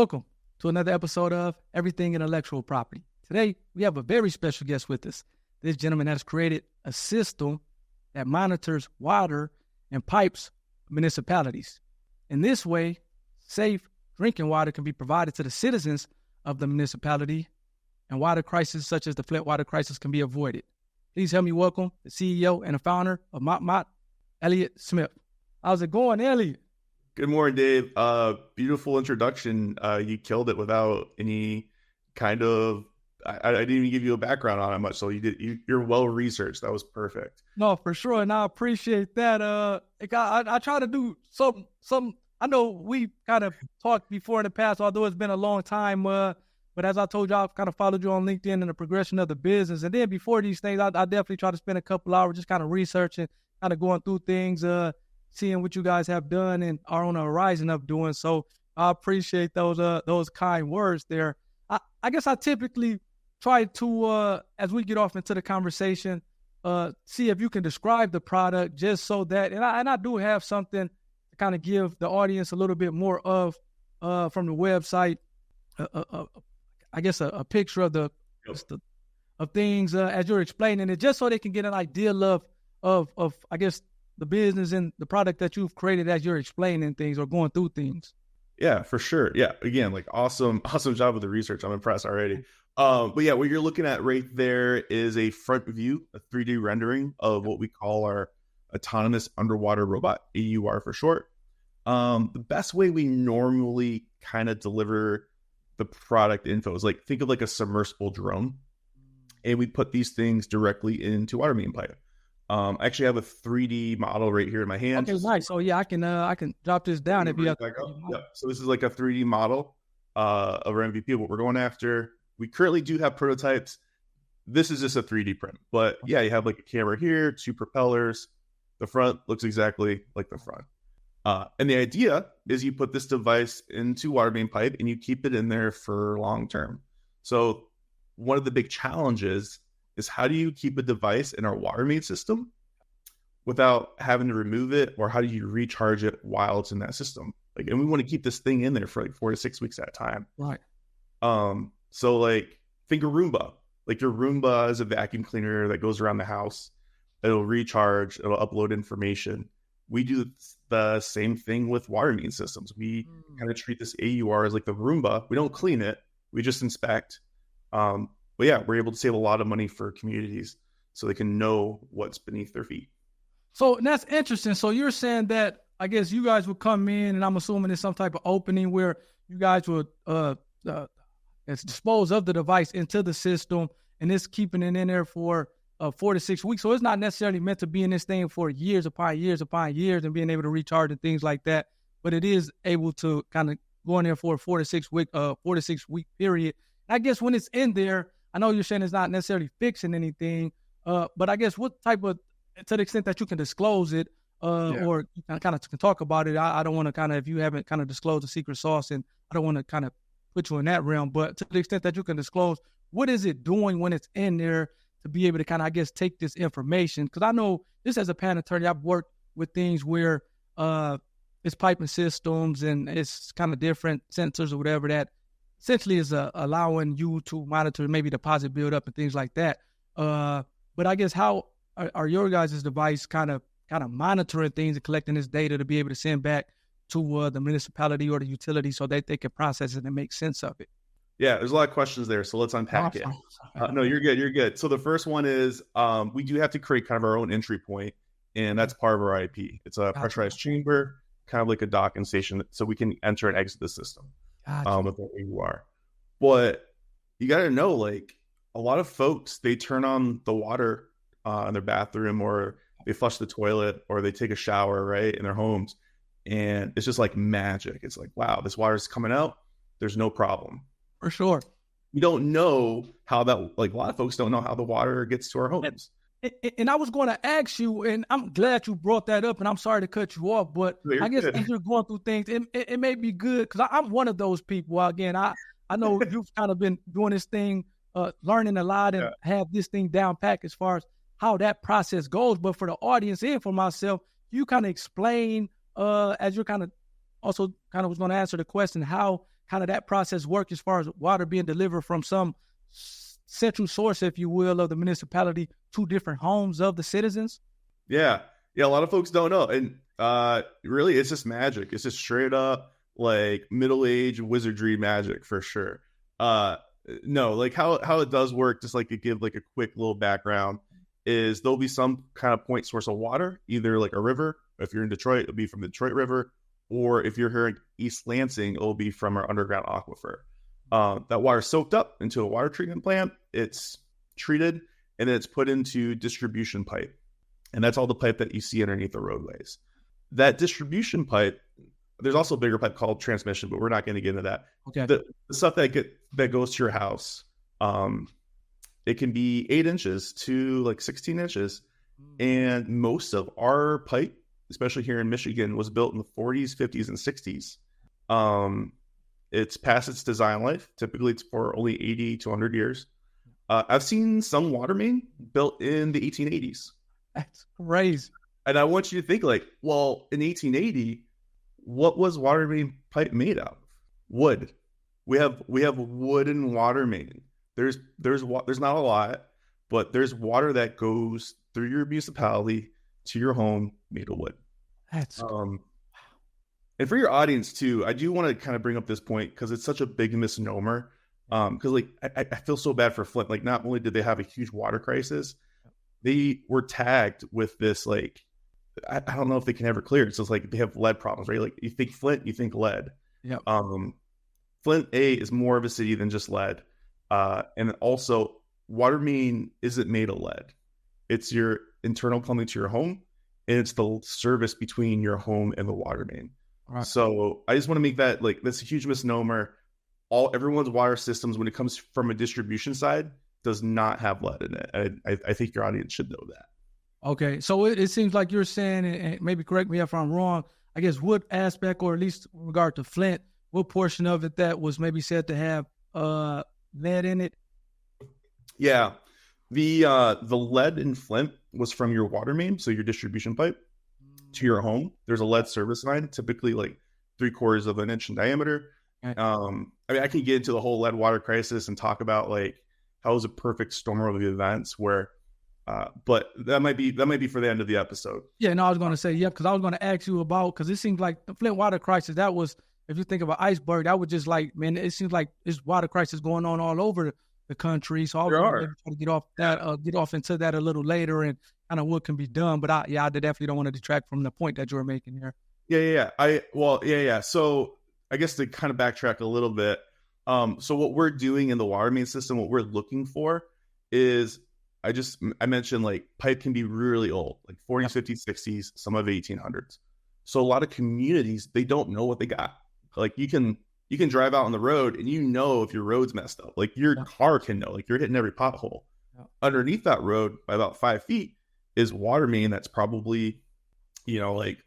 Welcome to another episode of Everything Intellectual Property. Today, we have a very special guest with us. This gentleman has created a system that monitors water and pipes municipalities. In this way, safe drinking water can be provided to the citizens of the municipality, and water crises such as the Flint Water Crisis can be avoided. Please help me welcome the CEO and the founder of Motmot, Elliot Smith. How's it going, Elliot? Good morning, Dave. Beautiful introduction. You killed it without any kind of, I didn't even give you a background on it much, so you're well researched. That was perfect. No, for sure, and I appreciate that. I try to do some. I know we kind of talked before in the past, although it's been a long time. But as I told you, I've kind of followed you on LinkedIn and the progression of the business. And then before these things, I definitely try to spend a couple hours just kind of researching, kind of going through things, seeing what you guys have done and are on the horizon of doing. So I appreciate those kind words there. I guess I typically try to, as we get off into the conversation, see if you can describe the product just so that, and I do have something to kind of give the audience a little bit more of from the website, I guess a picture of of things as you're explaining it, just so they can get an idea of I guess the business and the product that you've created as you're explaining things or going through things. Yeah, for sure. Yeah, again, like awesome job with the research. I'm impressed already. But yeah, what you're looking at right there is a front view, a 3D rendering of what we call our autonomous underwater robot, AUR for short. The best way we normally kind of deliver the product info is like, think of like a submersible drone, and we put these things directly into water main pipe. I actually have a 3D model right here in my hand. Okay, nice. Oh yeah, I can drop this down if you have. Yeah. So this is like a 3D model of our MVP, what we're going after. We currently do have prototypes. This is just a 3D print, but yeah, you have like a camera here, two propellers. The front looks exactly like the front. And the idea is you put this device into water main pipe and you keep it in there for long term. So one of the big challenges is, how do you keep a device in our water main system without having to remove it, or how do you recharge it while it's in that system? Like, and we want to keep this thing in there for like 4 to 6 weeks at a time. Right. So like, think of Roomba. Like, your Roomba is a vacuum cleaner that goes around the house. It'll recharge, it'll upload information. We do the same thing with water main systems. We kind of treat this AUR as like the Roomba. We don't clean it, we just inspect. But yeah, we're able to save a lot of money for communities so they can know what's beneath their feet. So that's interesting. So you're saying that, I guess you guys would come in, and I'm assuming there's some type of opening where you guys would dispose of the device into the system, and it's keeping it in there for 4 to 6 weeks. So it's not necessarily meant to be in this thing for years upon years upon years and being able to recharge and things like that. But it is able to kind of go in there for a 4 to 6 week period. And I guess when it's in there, I know you're saying it's not necessarily fixing anything, but I guess what type of, to the extent that you can disclose it, or you kind of can talk about it. I don't want to kind of, if you haven't kind of disclosed the secret sauce, and I don't want to kind of put you in that realm, but to the extent that you can disclose, what is it doing when it's in there to be able to kind of, I guess, take this information? Because I know this, as a patent attorney, I've worked with things where it's piping systems and it's kind of different sensors or whatever that essentially is allowing you to monitor maybe deposit buildup and things like that. But I guess, how are your guys' device kind of monitoring things and collecting this data to be able to send back to the municipality or the utility so that they can process it and make sense of it? Yeah, there's a lot of questions there, so let's unpack it. No, you're good. So the first one is, we do have to create kind of our own entry point, and that's part of our IP. It's a pressurized chamber, kind of like a docking station, so we can enter and exit the system with what you are. But you got to know, like, a lot of folks, they turn on the water in their bathroom, or they flush the toilet, or they take a shower, right, in their homes, and it's just like magic. It's like, wow, this water's coming out, there's no problem. For sure. We don't know how that, like, a lot of folks don't know how the water gets to our homes. And I was going to ask you, and I'm glad you brought that up, and I'm sorry to cut you off, but I guess as you're going through things, it may be good, because I'm one of those people. Again, I know you've kind of been doing this thing, learning a lot, and have this thing down pat as far as how that process goes. But for the audience and for myself, you kind of explain, as you're kind of also kind of was going to answer the question, how kind of that process work as far as water being delivered from some central source, if you will, of the municipality to different homes of the citizens? Yeah. Yeah. A lot of folks don't know. And really, it's just magic. It's just straight up like middle age wizardry magic for sure. No, like how it does work, just like to give like a quick little background, is there'll be some kind of point source of water, either like a river. If you're in Detroit, it'll be from the Detroit River, or if you're here in East Lansing, it'll be from our underground aquifer. That water is soaked up into a water treatment plant. It's treated, and then it's put into distribution pipe. And that's all the pipe that you see underneath the roadways. That distribution pipe, there's also a bigger pipe called transmission, but we're not going to get into that. Okay. The stuff that goes to your house, it can be 8 inches to like 16 inches. And most of our pipe, especially here in Michigan, was built in the 40s, 50s, and 60s. It's past its design life. Typically, it's for only 80 to 100 years. I've seen some water main built in the 1880s. That's crazy. And I want you to think like, well, in 1880, what was water main pipe made out of? Wood. We have wooden water main. There's not a lot, but there's water that goes through your municipality to your home made of wood. That's and for your audience too, I do want to kind of bring up this point because it's such a big misnomer. Because like I feel so bad for Flint. Like, not only did they have a huge water crisis, they were tagged with this, like, I don't know if they can ever clear it. So it's like they have lead problems, right? Like, you think Flint, you think lead. Yeah. Flint is more of a city than just lead. And also, water main isn't made of lead. It's your internal plumbing to your home, and it's the service between your home and the water main. Right. So I just want to make that, like, that's a huge misnomer. Everyone's water systems, when it comes from a distribution side, does not have lead in it. I think your audience should know that. Okay, so it seems like you're saying, and maybe correct me if I'm wrong, I guess what aspect, or at least in regard to Flint, what portion of it that was maybe said to have lead in it? Yeah, the lead in Flint was from your water main, so your distribution pipe to your home. There's a lead service line, typically like 3/4 of an inch in diameter. Okay. I mean, I can get into the whole lead water crisis and talk about like how it was a perfect storm of events where, but that might be for the end of the episode. Yeah, no, I was going to say, yeah, because I was going to ask you about, because it seems like the Flint water crisis, that was, if you think of an iceberg, that was just like, man, it seems like this water crisis going on all over the country. So I was going to try to get off into that a little later and kind of what can be done. But I definitely don't want to detract from the point that you were making here. Yeah. So I guess to kind of backtrack a little bit. So what we're doing in the water main system, what we're looking for is, I mentioned like pipe can be really old, like 40s, 50s, 60s, some of 1800s. So a lot of communities, they don't know what they got. Like you can drive out on the road and you know if your road's messed up. Like your car can know, like you're hitting every pothole. Yeah. Underneath that road by about 5 feet is water main that's probably, like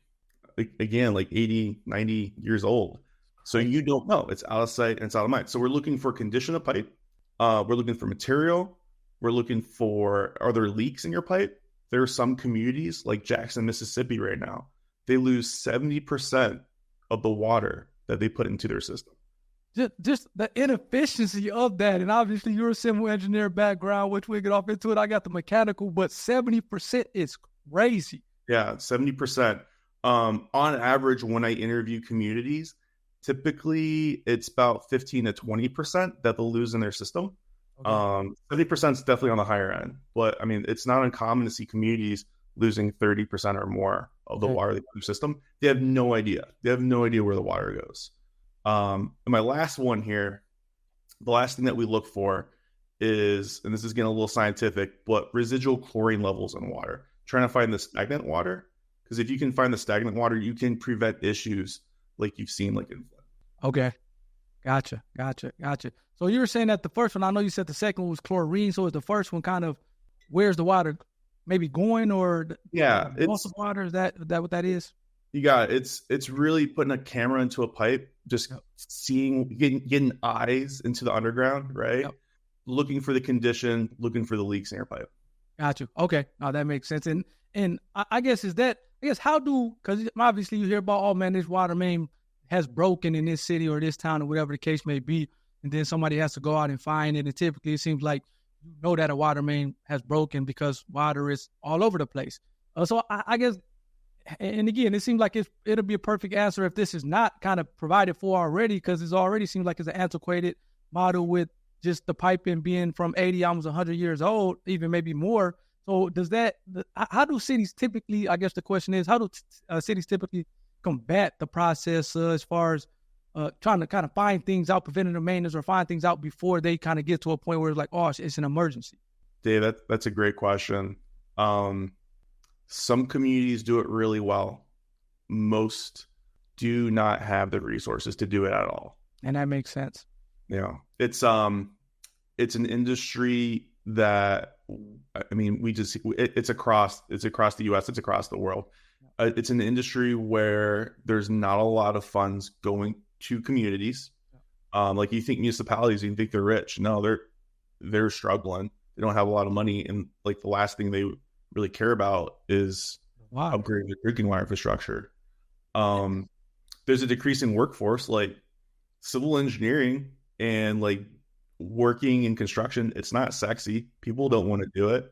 again, like 80, 90 years old. So you don't know. It's out of sight and it's out of mind. So we're looking for condition of pipe. We're looking for material. We're looking for, are there leaks in your pipe? There are some communities like Jackson, Mississippi right now. They lose 70% of the water that they put into their system. Just the inefficiency of that. And obviously you're a civil engineer background, which we'll get off into it. I got the mechanical, but 70% is crazy. Yeah, 70%. On average, when I interview communities, typically it's about 15 to 20% that they'll lose in their system. Okay. 70% is definitely on the higher end, but I mean, it's not uncommon to see communities losing 30% or more of the water they put in their system. They have no idea. They have no idea where the water goes. And my last one here, the last thing that we look for is, and this is getting a little scientific, but residual chlorine levels in water. Trying to find the stagnant water, because if you can find the stagnant water, you can prevent issues like you've seen like in Flint. Okay. Gotcha. So you were saying that the first one, I know you said the second one was chlorine. So is the first one kind of, where's the water maybe going, or loss of water? Is that what that is? You got it. It's really putting a camera into a pipe, just seeing, getting eyes into the underground, right? Yep. Looking for the condition, looking for the leaks in your pipe. Gotcha. Okay. Now that makes sense. And I guess because obviously you hear about, oh man, this water main has broken in this city or this town or whatever the case may be, and then somebody has to go out and find it. And typically it seems like you know that a water main has broken because water is all over the place. So I guess, and again, it seems like it'll be a perfect answer if this is not kind of provided for already, because it already seems like it's an antiquated model with just the piping being from 80, almost 100 years old, even maybe more. So how do cities typically, I guess the question is, how do cities typically combat the process as far as trying to kind of find things out, preventative maintenance, or find things out before they kind of get to a point where it's like, oh, it's an emergency? Dave, that's a great question. Some communities do it really well. Most do not have the resources to do it at all. And that makes sense. Yeah. It's an industry that, I mean, it's across the US, it's across the world. It's an industry where there's not a lot of funds going to communities. Like you think municipalities, you think they're rich. No, they're struggling. They don't have a lot of money. And like the last thing they really care about is upgrading the drinking water infrastructure. There's a decreasing workforce, like civil engineering and like working in construction. It's not sexy. People don't want to do it.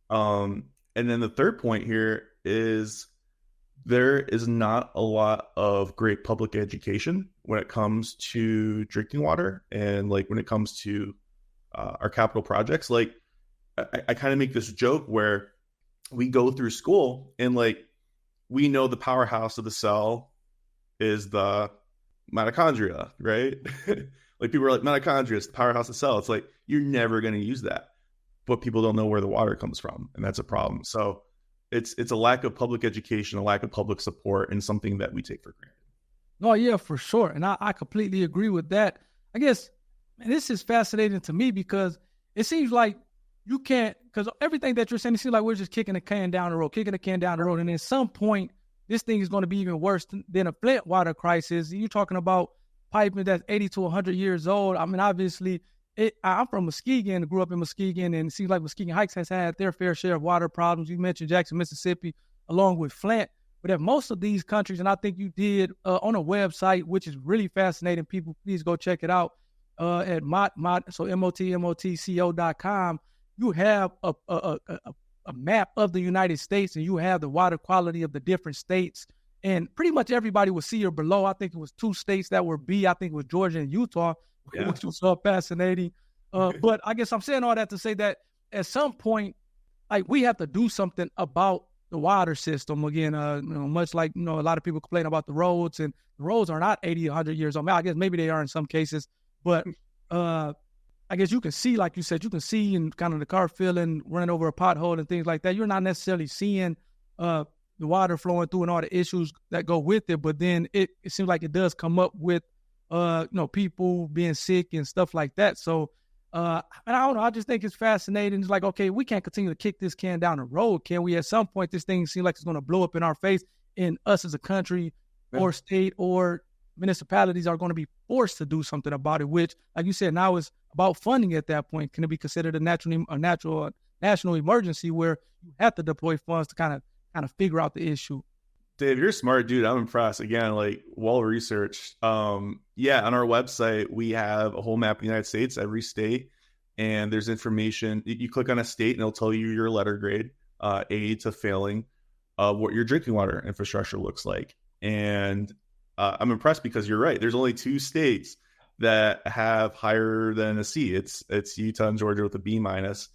And then the third point here is there is not a lot of great public education when it comes to drinking water, and like when it comes to our capital projects. Like I kind of make this joke where we go through school and like we know the powerhouse of the cell is the mitochondria, right? Like people are like, mitochondria is the powerhouse of the cell. It's like, you're never going to use that, but people don't know where the water comes from, and that's a problem. So it's a lack of public education, a lack of public support, and something that we take for granted. No, yeah, for sure. And I completely agree with that. I guess, man, this is fascinating to me because it seems like you can't, because everything that you're saying, it seems like we're just kicking the can down the road. And at some point, this thing is going to be even worse than a Flint water crisis. You're talking about piping that's 80 to 100 years old. I mean, obviously, I'm from Muskegon, grew up in Muskegon, and it seems like Muskegon Heights has had their fair share of water problems. You mentioned Jackson, Mississippi, along with Flint. But at most of these countries, and I think you did on a website, which is really fascinating, people, please go check it out, at Motmot, so motmotco.com. You have a map of the United States, and you have the water quality of the different states. And pretty much everybody was C or below. I think it was 2 states that were B. I think it was Georgia and Utah, which was so fascinating. But I guess I'm saying all that to say that at some point, like, we have to do something about the water system. Again, much like, a lot of people complain about the roads, and the roads are not 80, 100 years old. I guess maybe they are in some cases, but I guess you can see, like you said, in kind of the car filling, running over a pothole and things like that. You're not necessarily seeing the water flowing through and all the issues that go with it. But then it seems like it does come up with, people being sick and stuff like that. So, and I don't know, I just think it's fascinating. It's like, okay, we can't continue to kick this can down the road. Can we? At some point, this thing seems like it's going to blow up in our face, and us as a country or state or municipalities are going to be forced to do something about it, which, like you said, now is about funding at that point. Can it be considered a national emergency where you have to deploy funds to kind of figure out the issue? Dave, you're a smart dude. I'm impressed. Again, like, well researched. On our website, we have a whole map of the United States, every state, and there's information. You click on a state and it'll tell you your letter grade, A to failing, what your drinking water infrastructure looks like. And I'm impressed because you're right. There's only 2 states that have higher than a C. It's Utah and Georgia with a B minus.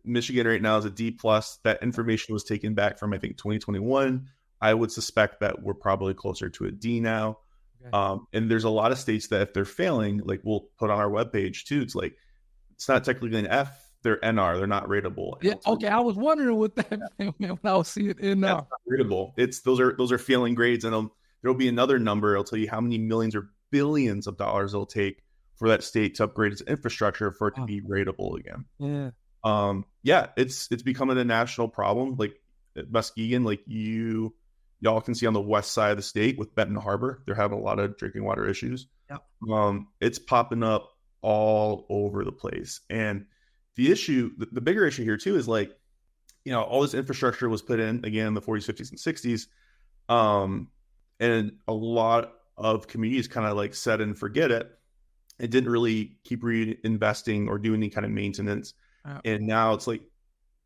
Michigan right now is a D plus. That information was taken back from, I think, 2021. I would suspect that we're probably closer to a D now. Okay. And there's a lot of states that if they're failing, like, we'll put on our webpage too. It's like, it's not technically an F, they're NR, they're not rateable. Yeah. Okay. I was wondering what that meant when I was seeing it in now. Rateable. Those are failing grades, and there'll be another number. It'll tell you how many millions or billions of dollars it'll take for that state to upgrade its infrastructure for it to be rateable again. Yeah. It's becoming a national problem. Like at Muskegon, like y'all can see on the west side of the state with Benton Harbor, they're having a lot of drinking water issues. Yeah. It's popping up all over the place. And the issue, the bigger issue here too, is like, all this infrastructure was put in again in the 40s, 50s, and 60s. And a lot of communities kind of like set and forget it. It didn't really keep reinvesting or doing any kind of maintenance. And now it's like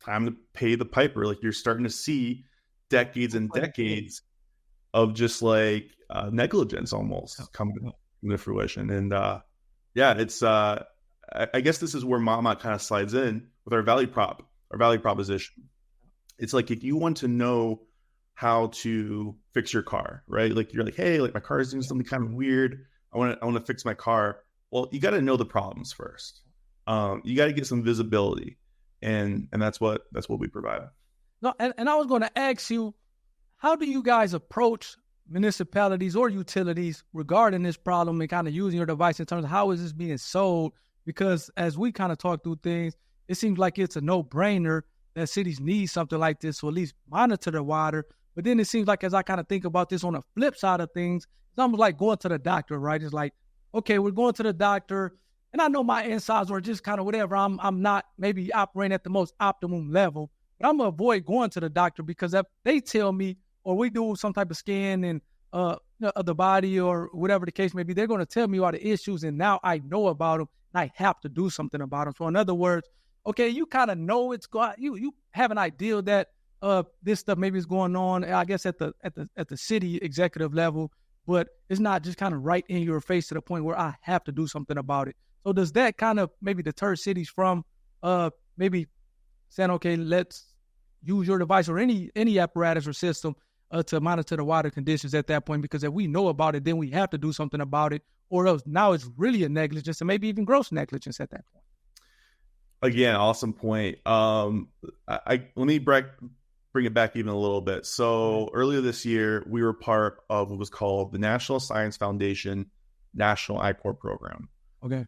time to pay the piper. Like you're starting to see decades and decades of just like negligence almost coming to fruition. And it's I guess this is where Mamat kind of slides in with our value proposition. It's like, if you want to know how to fix your car, right? Like you're like, hey, like my car is doing something kind of weird. I want to fix my car. Well, you got to know the problems first. You got to get some visibility, and that's what we provide. No, and I was going to ask you, how do you guys approach municipalities or utilities regarding this problem and kind of using your device in terms of how is this being sold? Because as we kind of talk through things, it seems like it's a no-brainer that cities need something like this to at least monitor the water. But then it seems like, as I kind of think about this on the flip side of things, it's almost like going to the doctor, right? It's like, okay, we're going to the doctor, and I know my insides are just kind of whatever. I'm not maybe operating at the most optimum level, but I'm going to avoid going to the doctor, because if they tell me, or we do some type of scan and of the body or whatever the case may be, they're going to tell me all the issues, and now I know about them, and I have to do something about them. So in other words, okay, you kind of know it's going. You have an idea that this stuff maybe is going on, I guess at the city executive level, but it's not just kind of right in your face to the point where I have to do something about it. So does that kind of maybe deter cities from maybe saying, okay, let's use your device or any apparatus or system to monitor the water conditions at that point? Because if we know about it, then we have to do something about it, or else now it's really a negligence, and maybe even gross negligence at that point. Again, awesome point. Let me bring it back even a little bit. So earlier this year, we were part of what was called the National Science Foundation National I-Corps program. Okay.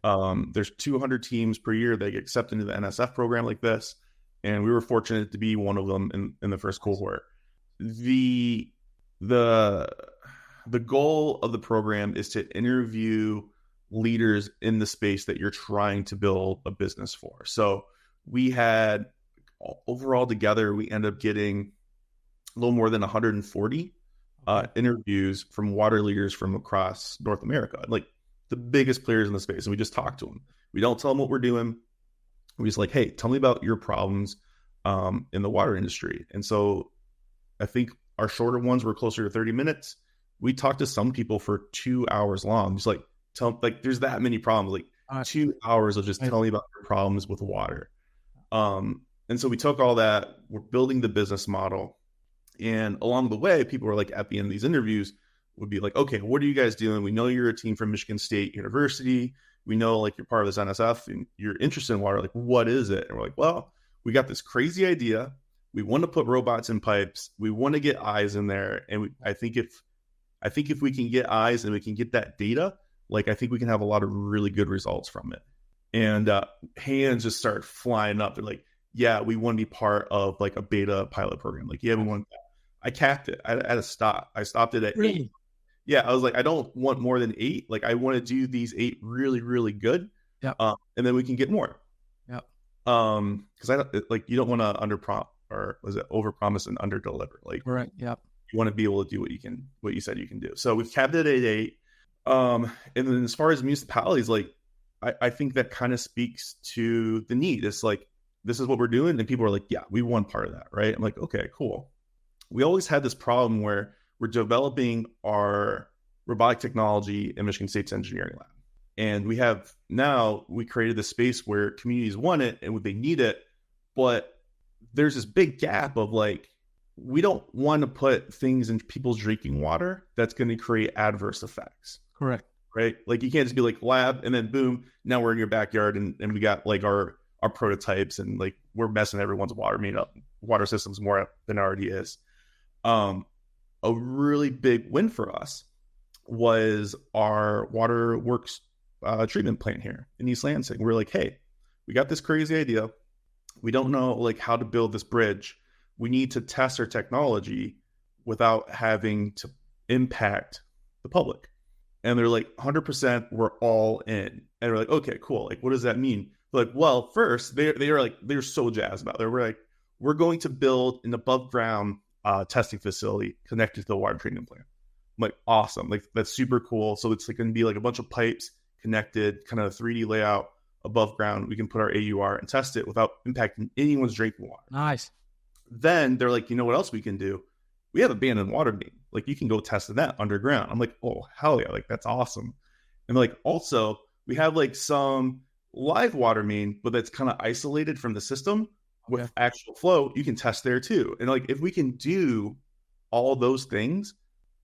There's 200 teams per year that get accepted into the NSF program like this, and we were fortunate to be one of them in the first cohort. The goal of the program is to interview leaders in the space that you're trying to build a business for. So we had overall together, we ended up getting a little more than 140 interviews from water leaders from across North America, like the biggest players in the space. And we just talk to them. We don't tell them what we're doing. We just like, hey, tell me about your problems in the water industry. And so I think our shorter ones were closer to 30 minutes. We talked to some people for 2 hours long, just like, there's that many problems, like 2 hours of just telling me about your problems with water. And so we took all that, we're building the business model. And along the way, people were like, at the end of these interviews, would be like, okay, what are you guys doing? We know you're a team from Michigan State University. We know like you're part of this NSF and you're interested in water. Like, what is it? And we're like, well, we got this crazy idea. We want to put robots in pipes. We want to get eyes in there. And I think if we can get eyes and we can get that data, like, I think we can have a lot of really good results from it. And hands just start flying up. They're like, yeah, we want to be part of like a beta pilot program. Like, yeah, we want that. I capped it. I had to stop. I stopped it at 8. Yeah, I was like, I don't want more than 8. Like, I want to do these 8 really, really good. Yeah. And then we can get more. Yeah. Because I don't like, you don't want to overpromise and underdeliver. Like, right. Yeah. You want to be able to do what you said you can do. So we've capped it at 8. And then as far as municipalities, like, I think that kind of speaks to the need. It's like, this is what we're doing. And people are like, yeah, we want part of that. Right. I'm like, okay, cool. We always had this problem where we're developing our robotic technology in Michigan State's engineering lab. And we created this space where communities want it and they need it. But there's this big gap of like, we don't want to put things in people's drinking water that's going to create adverse effects. Correct. Right. Like, you can't just be like lab and then boom, now we're in your backyard and we got like our prototypes and like we're messing everyone's water systems more than it already is. A really big win for us was our waterworks treatment plant here in East Lansing. We're like, hey, we got this crazy idea. We don't know like how to build this bridge. We need to test our technology without having to impact the public. And they're like, 100%, we're all in. And we're like, okay, cool. Like, what does that mean? They're like, well, first, they're so jazzed about it. We're like, we're going to build an above ground testing facility connected to the water treatment plant. like, awesome. Like, that's super cool. So it's like going to be like a bunch of pipes connected, kind of 3D layout above ground. We can put our AUR and test it without impacting anyone's drinking water. Nice. Then they're like, you know what else we can do? We have abandoned water main. Like, you can go test that underground. I'm like, oh, hell yeah. Like, that's awesome. And like, also, we have like some live water main, but that's kind of isolated from the system with actual flow. You can test there too. And like, if we can do all those things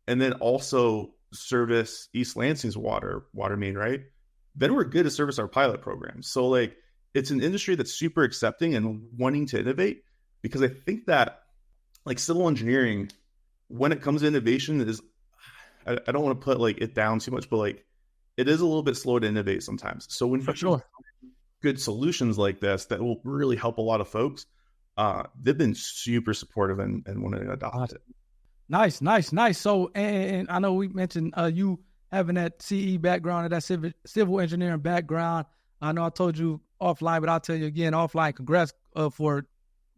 and then also service East Lansing's water main, right? Then we're good to service our pilot program. So like, it's an industry that's super accepting and wanting to innovate, because I think that like civil engineering, when it comes to innovation, is, I don't want to put like it down too much, but like it is a little bit slow to innovate sometimes. So when you good solutions like this that will really help a lot of folks, they've been super supportive and wanting to adopt it. Nice. So, and I know we mentioned you having that CE background and that civil engineering background. I know I told you offline, but I'll tell you again offline. Congrats for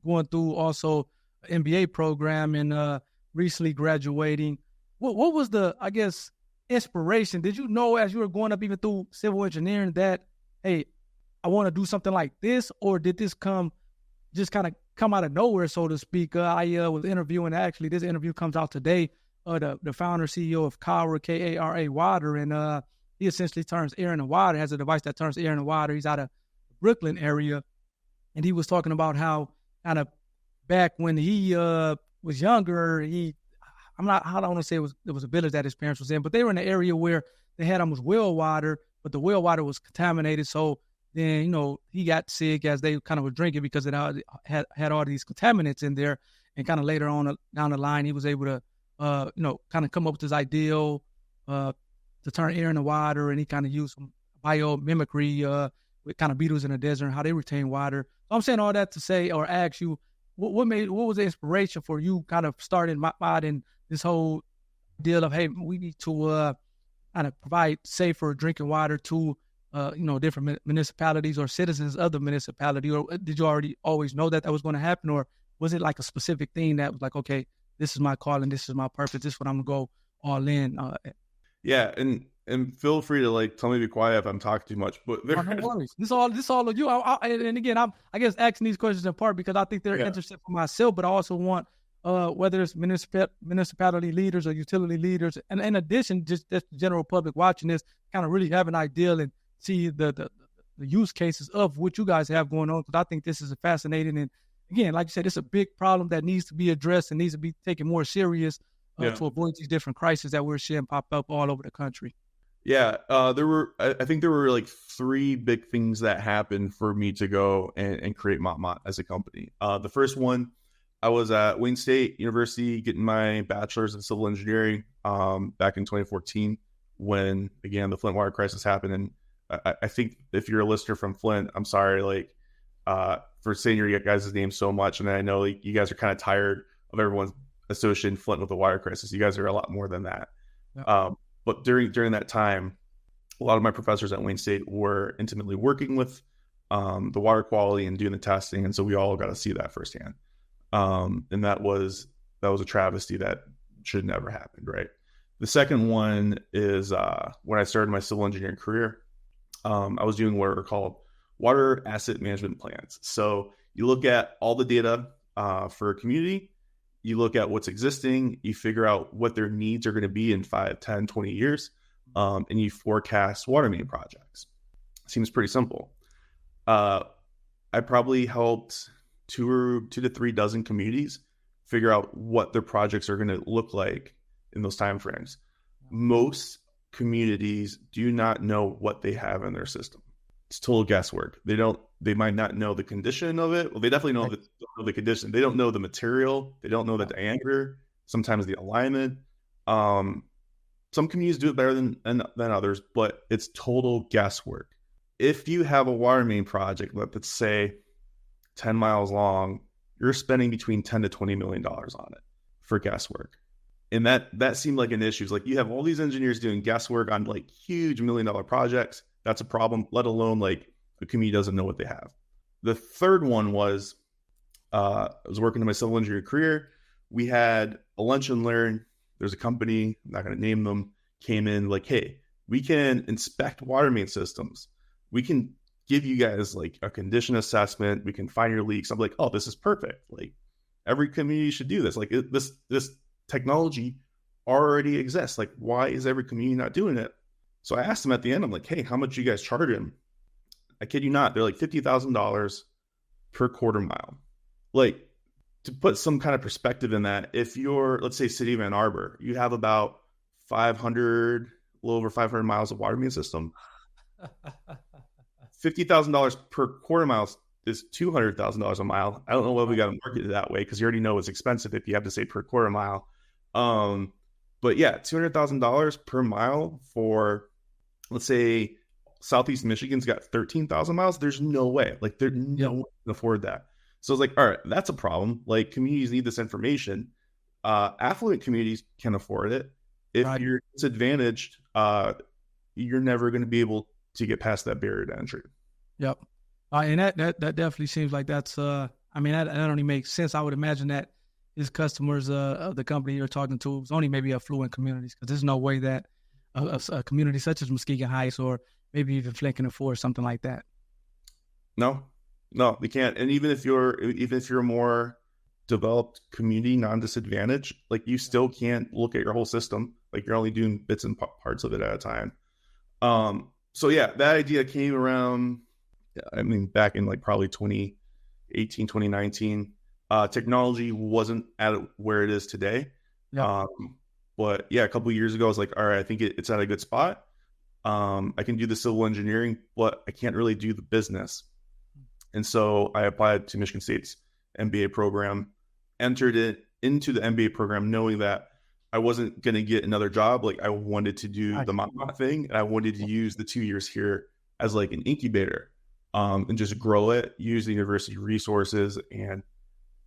going through also an MBA program and recently graduating. What was the, I guess, inspiration? Did you know as you were going up even through civil engineering that, hey, I want to do something like this? Or did this come out of nowhere, so to speak? I was interviewing, actually, this interview comes out today, the founder, CEO of Kara, Kara Water, and he essentially turns air into water, has a device that turns air into water. He's out of Brooklyn area, and he was talking about how kind of back when he was younger, I don't want to say it was a village that his parents was in, but they were in an area where they had almost well water, but the well water was contaminated. So then, you know, he got sick as they kind of were drinking because it had all these contaminants in there. And kind of later on down the line, he was able to, kind of come up with this ideal to turn air into water. And he kind of used some biomimicry with kind of beetles in the desert and how they retain water. So I'm saying all that to say, or ask you, what was the inspiration for you kind of starting Motmot and this whole deal of, hey, we need to kind of provide safer drinking water to different municipalities or citizens of the municipality? Or did you always know that was going to happen? Or was it like a specific thing that was like, okay, this is my calling, this is my purpose, this is what I'm going to go all in? Yeah. And feel free to like tell me to be quiet if I'm talking too much, but no worries. This all of you. And again, I'm asking these questions in part because I think they're interesting for myself, but I also want whether it's municipality leaders or utility leaders, and in addition, just the general public watching this, kind of really have an idea and see the use cases of what you guys have going on, because I think this is fascinating. And again, like you said, it's a big problem that needs to be addressed and needs to be taken more serious to avoid these different crises that we're seeing pop up all over the country. Yeah, I think there were like 3 big things that happened for me to go and create Motmot as a company. The first one, I was at Wayne State University getting my bachelor's in civil engineering back in 2014 when, again, the Flint Water Crisis happened. And I think if you're a listener from Flint, I'm sorry, like, for saying your guys' name so much. And I know like, you guys are kind of tired of everyone associating Flint with the water crisis. You guys are a lot more than that. Yeah. But during that time, a lot of my professors at Wayne State were intimately working with the water quality and doing the testing. And so we all got to see that firsthand. And that was a travesty that should never happen, right? The second one is when I started my civil engineering career, I was doing what are called water asset management plans. So you look at all the data for a community, you look at what's existing, you figure out what their needs are going to be in 5, 10, 20 years, and you forecast water main projects. Seems pretty simple. I probably helped 2 to 3 dozen communities figure out what their projects are going to look like in those timeframes. Most communities do not know what they have in their system. It's total guesswork. They might not know the condition of it. Well, they definitely know the condition. They don't know the material. They don't know the diameter, sometimes the alignment. Some communities do it better than others, but it's total guesswork. If you have a water main project, let's say 10 miles long, you're spending between $10 to $20 million on it for guesswork. And that seemed like an issue. It's like you have all these engineers doing guesswork on like huge $1 million projects. That's a problem, let alone like the community doesn't know what they have. The third one was I was working in my civil engineering career. We had a lunch and learn there's a company, I'm not going to name them, came in like, hey, we can inspect water main systems. We can give you guys like a condition assessment. We can find your leaks. I'm like, oh, this is perfect. Like every community should do this. Like this technology already exists. Like why is every community not doing it? So I asked them at the end, I'm like, hey, how much do you guys charge him? I kid you not. They're like $50,000 per quarter mile. Like to put some kind of perspective in that, if you're, let's say City of Ann Arbor, you have about 500, a little over 500 miles of water main system. $50,000 per quarter mile is $200,000 a mile. I don't know why we got to market it that way because you already know it's expensive if you have to say per quarter mile. But yeah, $200,000 per mile for, let's say, Southeast Michigan's got 13,000 miles. There's no way. Like, there's no way to afford that. So it's like, all right, that's a problem. Like, communities need this information. Affluent communities can afford it. If you're disadvantaged, you're never going to be able to get past that barrier to entry. Yep. And that definitely seems like that's, I mean, that only makes sense. I would imagine that his customers of the company you're talking to is only maybe affluent communities, because there's no way that a community such as Muskegon Heights or maybe even Flint can afford something like that. No, they can't. And even if you're a more developed community, non-disadvantaged, like you still can't look at your whole system. Like you're only doing bits and parts of it at a time. So yeah, that idea came around, I mean, back in like probably 2018, 2019. Technology wasn't at where it is today. Yeah. But yeah, a couple of years ago, I was like, all right, I think it's at a good spot. I can do the civil engineering, but I can't really do the business. And so I applied to Michigan State's MBA program, entered it into the MBA program, knowing that I wasn't going to get another job. Like I wanted to do the Motmot thing, and I wanted to use the 2 years here as like an incubator, and just grow it, use the university resources. And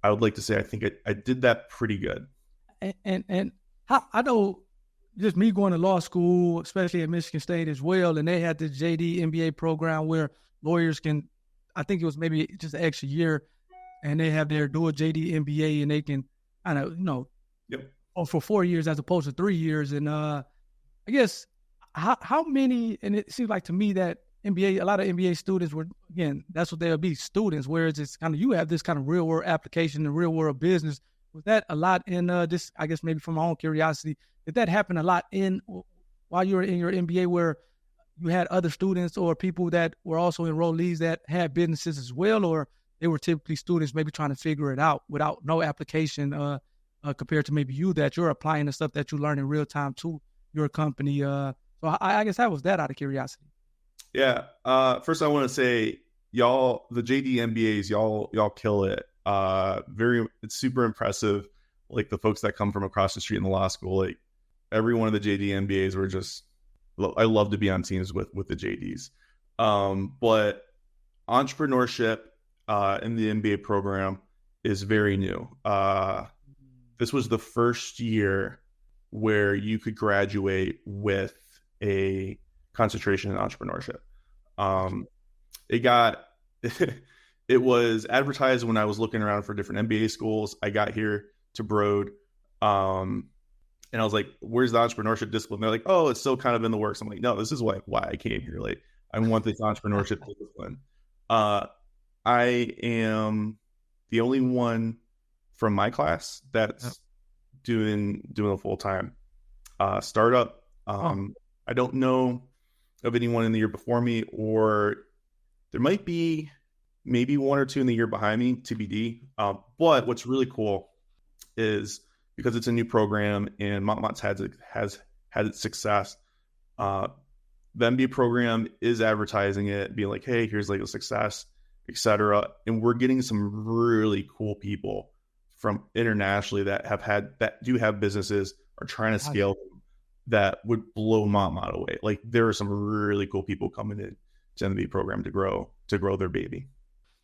I would like to say, I think I did that pretty good. And how, I know just me going to law school, especially at Michigan State as well, and they had the JD MBA program where lawyers can, I think it was maybe just an extra year, and they have their dual JD MBA, and they can kind of, for 4 years as opposed to 3 years. And I guess how many, and it seems like to me that MBA, a lot of MBA students were, again, that's what they'll be, students, whereas it's kind of, you have this kind of real world application and real world business. Was that a lot in this, I guess maybe from my own curiosity, did that happen a lot while you were in your MBA where you had other students or people that were also enrollees that had businesses as well, or they were typically students maybe trying to figure it out without no application compared to maybe you that you're applying the stuff that you learn in real time to your company? So I guess that was that out of curiosity. Yeah. First I want to say, y'all, the JD MBAs, y'all kill it. It's super impressive. Like the folks that come from across the street in the law school, like every one of the JD MBAs were just, I love to be on teams with the JDs. But entrepreneurship in the MBA program is very new. This was the first year where you could graduate with a concentration in entrepreneurship. It was advertised when I was looking around for different MBA schools. I got here to Broad, and I was like, where's the entrepreneurship discipline? They're like, oh, it's still kind of in the works. I'm like, no, this is why I came here. Like, I want this entrepreneurship discipline. I am the only one from my class that's doing a full-time startup. I don't know of anyone in the year before me, or there might be maybe one or two in the year behind me, TBD. But what's really cool is because it's a new program and Motmot's has had its success, the MBA program is advertising it, being like, hey, here's like a success, etc. And we're getting some really cool people from internationally that do have businesses, are trying to scale them, that would blow Motmot away. Like there are some really cool people coming in to the MBA program to grow their baby.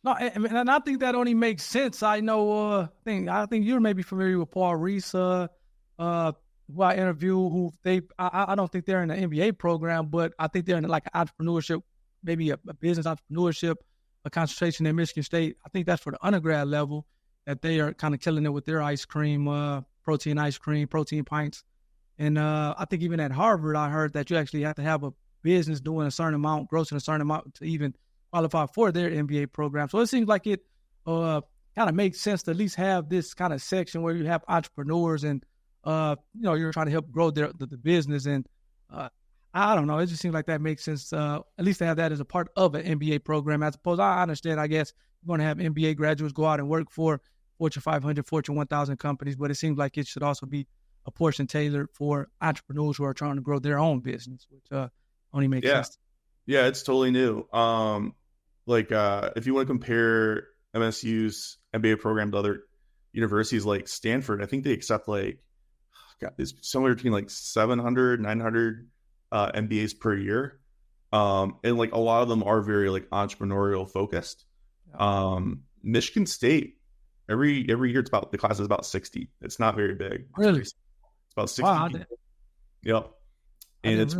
No, and I think that only makes sense. I know, I think you're maybe familiar with Paul Reese, who I interviewed, I don't think they're in the MBA program, but I think they're in like an entrepreneurship, maybe a business entrepreneurship, a concentration at Michigan State. I think that's for the undergrad level, that they are kind of killing it with their ice cream, protein ice cream, protein pints. And I think even at Harvard, I heard that you actually have to have a business doing a certain amount, grossing a certain amount to even qualify for their MBA program. So it seems like it kind of makes sense to at least have this kind of section where you have entrepreneurs and, you're trying to help grow the business. And I don't know, it just seems like that makes sense, at least to have that as a part of an MBA program, as opposed, I understand, I guess, you're going to have MBA graduates go out and work for Fortune 500, Fortune 1000 companies, but it seems like it should also be a portion tailored for entrepreneurs who are trying to grow their own business, which only makes sense. Yeah, it's totally new. If you want to compare MSU's MBA program to other universities like Stanford, I think they accept it's somewhere between 700, 900 MBAs per year. And a lot of them are very entrepreneurial focused. Michigan State, every year the class is about 60. It's not very big. Really? It's about 60 Wow, people. Yep. And it's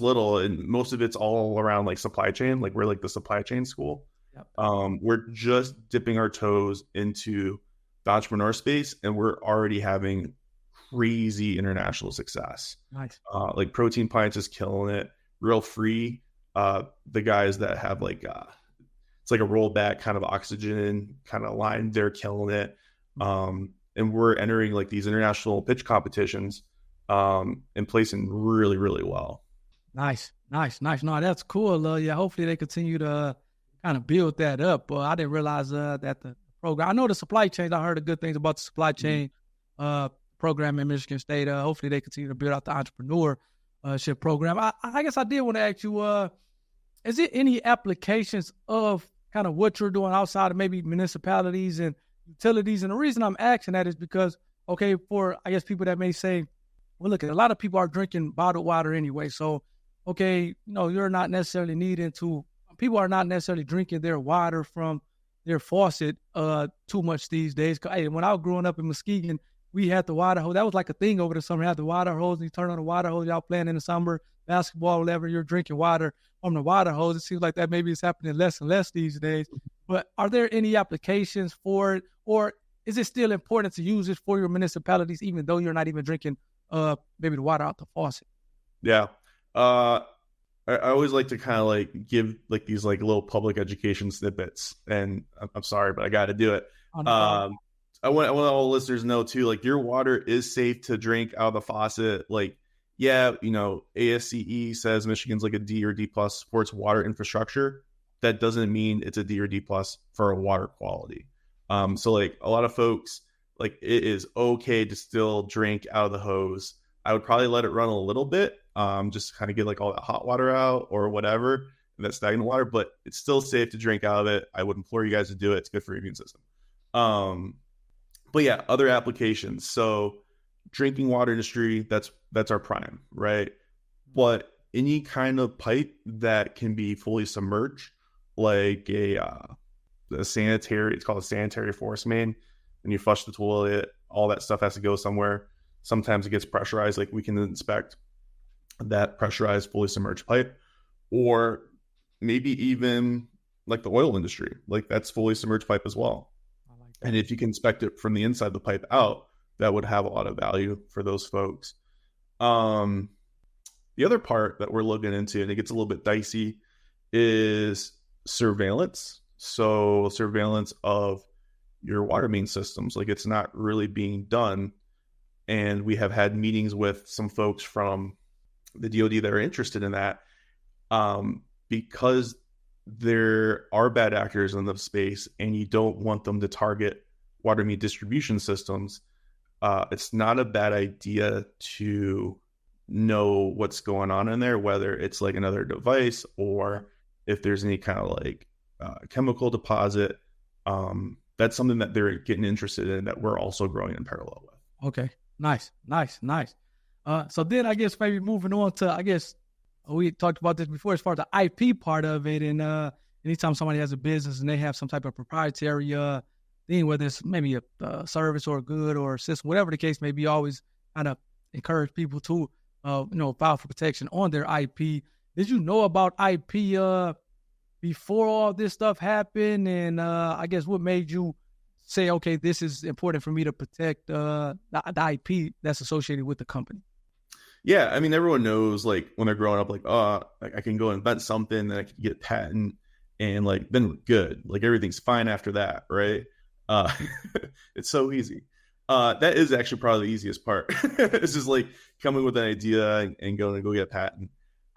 little, and most of it's all around supply chain. We're the supply chain school. Yep. We're just dipping our toes into the entrepreneur space, and we're already having crazy international success. Nice. Protein Pints is killing it. Real Free, the guys that have it's like a rollback kind of oxygen kind of line, they're killing it. And we're entering these international pitch competitions and placing really, really well. Nice. No, that's cool. Yeah, hopefully they continue to kind of build that up. I didn't realize that the program, I know the supply chain, I heard the good things about the supply chain program in Michigan State. Hopefully they continue to build out the entrepreneurship program. I guess I did want to ask you, is there any applications of kind of what you're doing outside of maybe municipalities and utilities? And the reason I'm asking that is because, for, I guess, people that may say, well, look, a lot of people are drinking bottled water anyway. So, you're not necessarily people are not necessarily drinking their water from their faucet too much these days. Hey, when I was growing up in Muskegon, we had the water hose. That was like a thing over the summer. You had the water hose, and you turn on the water hose. Y'all playing in the summer, basketball, whatever. You're drinking water from the water hose. It seems like that maybe is happening less and less these days. But are there any applications for it, or is it still important to use it for your municipalities, even though you're not even drinking maybe the water out the faucet? Yeah. I always like to kind of give these little public education snippets, and I'm sorry, but I got to do it. I want all the listeners to know too, your water is safe to drink out of the faucet. ASCE says Michigan's a D or D plus supports water infrastructure. That doesn't mean it's a D or D plus for a water quality. So a lot of folks, it is okay to still drink out of the hose. I would probably let it run a little bit, just kind of get all that hot water out or whatever, that stagnant water, but it's still safe to drink out of it. I would implore you guys to do it. It's good for your immune system. But yeah, other applications. So drinking water industry, that's our prime, right? But any kind of pipe that can be fully submerged, a sanitary, it's called a sanitary force main, and you flush the toilet, all that stuff has to go somewhere. Sometimes it gets pressurized, we can inspect that pressurized, fully submerged pipe, or maybe even the oil industry, that's fully submerged pipe as well. And if you can inspect it from the inside of the pipe out, that would have a lot of value for those folks. The other part that we're looking into, and it gets a little bit dicey, is surveillance. So surveillance of your water main systems, it's not really being done. And we have had meetings with some folks from the DoD that are interested in that, because there are bad actors in the space and you don't want them to target water main distribution systems. It's not a bad idea to know what's going on in there, whether it's another device or if there's any kind of chemical deposit. That's something that they're getting interested in, that we're also growing in parallel with. Okay. Nice. So then I guess maybe moving on to, we talked about this before as far as the IP part of it. And anytime somebody has a business and they have some type of proprietary thing, whether it's maybe a service or a good or a system, whatever the case may be, always kind of encourage people to, file for protection on their IP. Did you know about IP before all this stuff happened? And I guess what made you say, okay, this is important for me to protect the IP that's associated with the company? Yeah, I mean, everyone knows like when they're growing up, like, oh, like I can go invent something, then I can get a patent, and like then we're good. Like everything's fine after that, right? Uh, it's so easy. That is actually probably the easiest part. It's just like coming with an idea and going to go get a patent.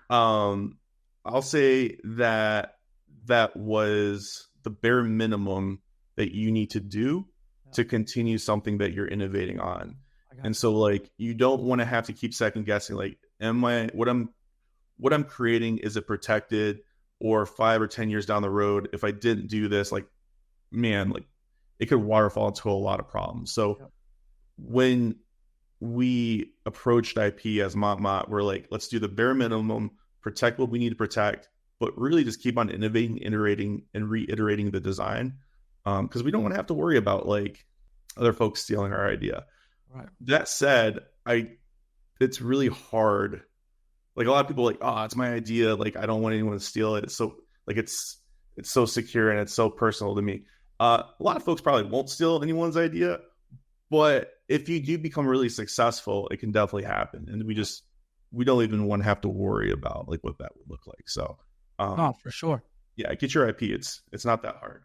I'll say that that was the bare minimum that you need to do to continue something that you're innovating on. And so like you don't want to have to keep second guessing, like, am I what I'm creating, is it protected? Or 5 or 10 years down the road, if I didn't do this, like, man, like it could waterfall into a lot of problems. So when we approached IP as Motmot, we're like, let's do the bare minimum, protect what we need to protect, but really just keep on innovating, iterating, and reiterating the design. Because we don't want to have to worry about like other folks stealing our idea. Right. That said, it's really hard. Like a lot of people are like, oh, it's my idea. Like I don't want anyone to steal it. It's so like it's so secure and it's so personal to me. A lot of folks probably won't steal anyone's idea, but if you do become really successful, it can definitely happen. And we don't even want to have to worry about like what that would look like. So, no, for sure. Yeah, get your IP. It's not that hard.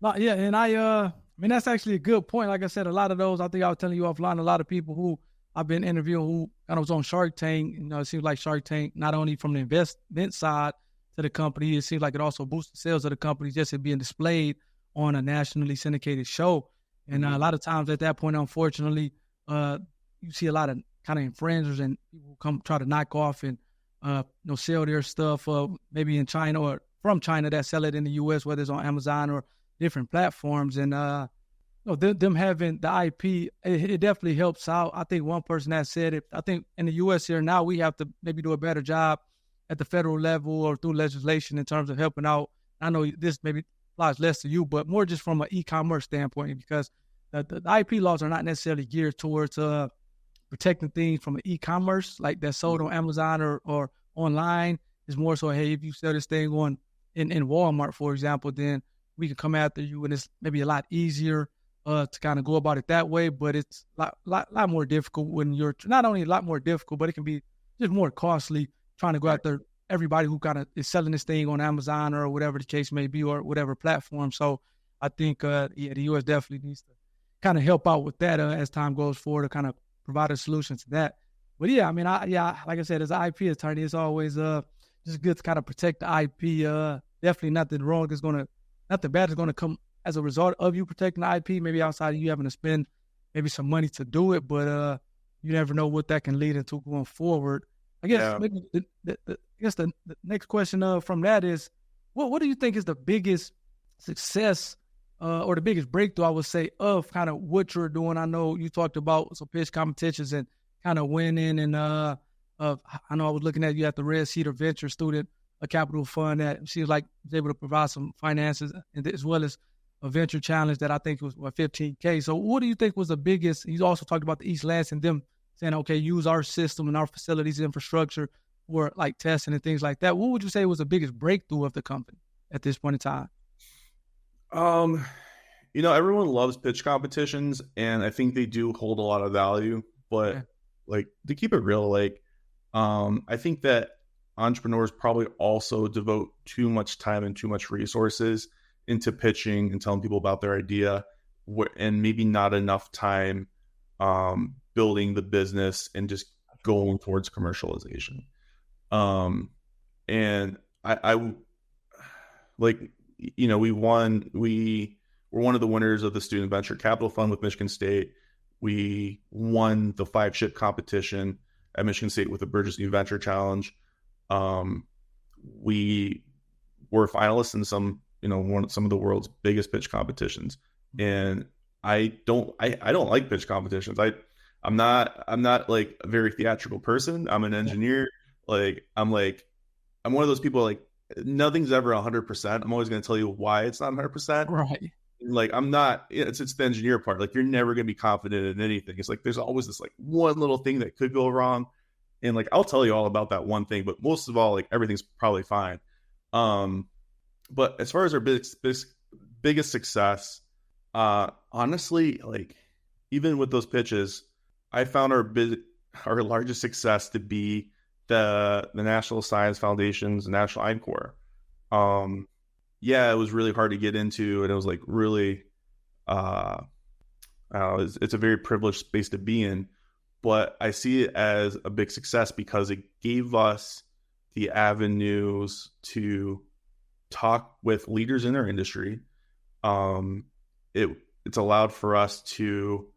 No, yeah, and I mean that's actually a good point. Like I said, a lot of those, I think I was telling you offline, a lot of people who I've been interviewing who kind of was on Shark Tank. You know, it seems like Shark Tank, not only from the investment side to the company, it seems like it also boosts the sales of the company just in being displayed on a nationally syndicated show. And a lot of times at that point, unfortunately, you see a lot of kind of infringers and people who come try to knock off and sell their stuff maybe in China or from China that sell it in the U.S., whether it's on Amazon or different platforms. And them having the IP, it definitely helps out. I think one person that said it, I think in the U.S. here now, we have to maybe do a better job at the federal level or through legislation in terms of helping out. I know this maybe applies less to you, but more just from an e-commerce standpoint, because the IP laws are not necessarily geared towards protecting things from an e-commerce like that's sold on Amazon or online. It's more so, hey, if you sell this thing on in Walmart, for example, then we can come after you, and it's maybe a lot easier to kind of go about it that way. But it's a lot more difficult when you're not only a lot more difficult, but it can be just more costly trying to go after everybody who kind of is selling this thing on Amazon or whatever the case may be or whatever platform. So I think, the U.S. definitely needs to kind of help out with that as time goes forward to kind of provide a solution to that. But yeah, I mean, like I said, as an IP attorney, it's always just good to kind of protect the IP. Definitely nothing bad is going to come as a result of you protecting the IP, maybe outside of you having to spend maybe some money to do it, but you never know what that can lead into going forward. I guess maybe the next question from that is, what do you think is the biggest success or the biggest breakthrough, I would say, of kind of what you're doing? I know you talked about some pitch competitions and kind of winning, and I know I was looking at you at the Red Cedar Venture Student Capital Fund that seems like was able to provide some finances as well as a venture challenge that I think was $15K. So what do you think was the biggest? You also talked about the East Lansing, them saying, okay, use our system and our facilities infrastructure for like testing and things like that. What would you say was the biggest breakthrough of the company at this point in time? Everyone loves pitch competitions, and I think they do hold a lot of value, but like to keep it real, like, I think that entrepreneurs probably also devote too much time and too much resources into pitching and telling people about their idea, and maybe not enough time building the business and just going towards commercialization. And I like, we were one of the winners of the Student Venture Capital Fund with Michigan State. We won the 5-ship competition at Michigan State with the Burgess New Venture Challenge. We were finalists in some of the world's biggest pitch competitions. And I don't like pitch competitions. I'm not like a very theatrical person. I'm an engineer. Like, I'm one of those people, like, nothing's ever 100%. I'm always going to tell you why it's not 100%. Right. Like, I'm not, it's the engineer part. Like, you're never going to be confident in anything. It's like, there's always this like one little thing that could go wrong. And like, I'll tell you all about that one thing, but most of all, like, everything's probably fine. But as far as our biggest success, Honestly, like even with those pitches, I found our largest success to be the National Science Foundation's National Eye Corps. Yeah, it was really hard to get into, and it was like really, it's a very privileged space to be in. But I see it as a big success because it gave us the avenues to talk with leaders in our industry. It's allowed for us to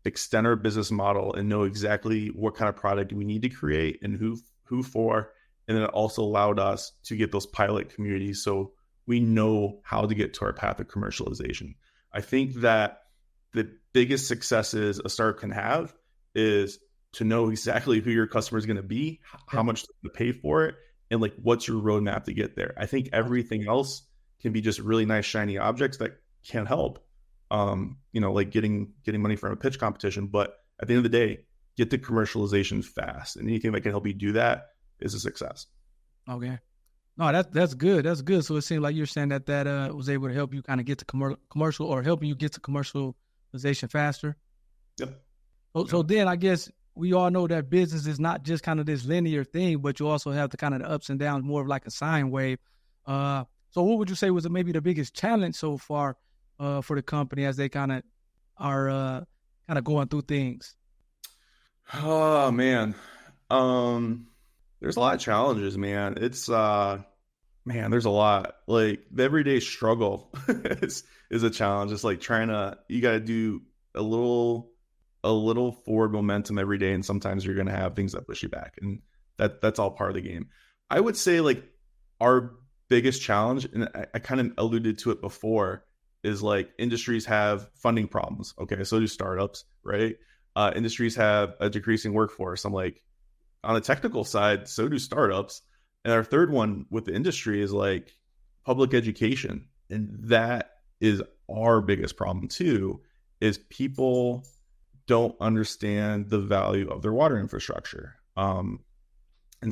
extend our business model and know exactly what kind of product we need to create and who for. And then it also allowed us to get those pilot communities so we know how to get to our path of commercialization. I think that the biggest successes a startup can have is to know exactly who your customer is going to be, how much to pay for it, and like what's your roadmap to get there. I think everything else can be just really nice shiny objects that can help. Like getting money from a pitch competition, but at the end of the day, get to commercialization fast, and anything that can help you do that is a success. Okay. No, that's good. That's good. So it seems like you're saying that was able to help you kind of get to commercial or helping you get to commercialization faster. Yep. So then I guess we all know that business is not just kind of this linear thing, but you also have the kind of the ups and downs, more of like a sine wave. So what would you say was maybe the biggest challenge so far for the company as they kind of are kind of going through things? Oh man. There's a lot of challenges, man. It's there's a lot. Like the everyday struggle is a challenge. It's like you got to do a little forward momentum every day, and sometimes you're going to have things that push you back, and that's all part of the game. I would say like our biggest challenge, and I kind of alluded to it before, is like industries have funding problems. Okay, so do startups, right? Industries have a decreasing workforce. I'm like, on the technical side, so do startups. And our third one with the industry is like public education. And that is our biggest problem too, is people don't understand the value of their water infrastructure. And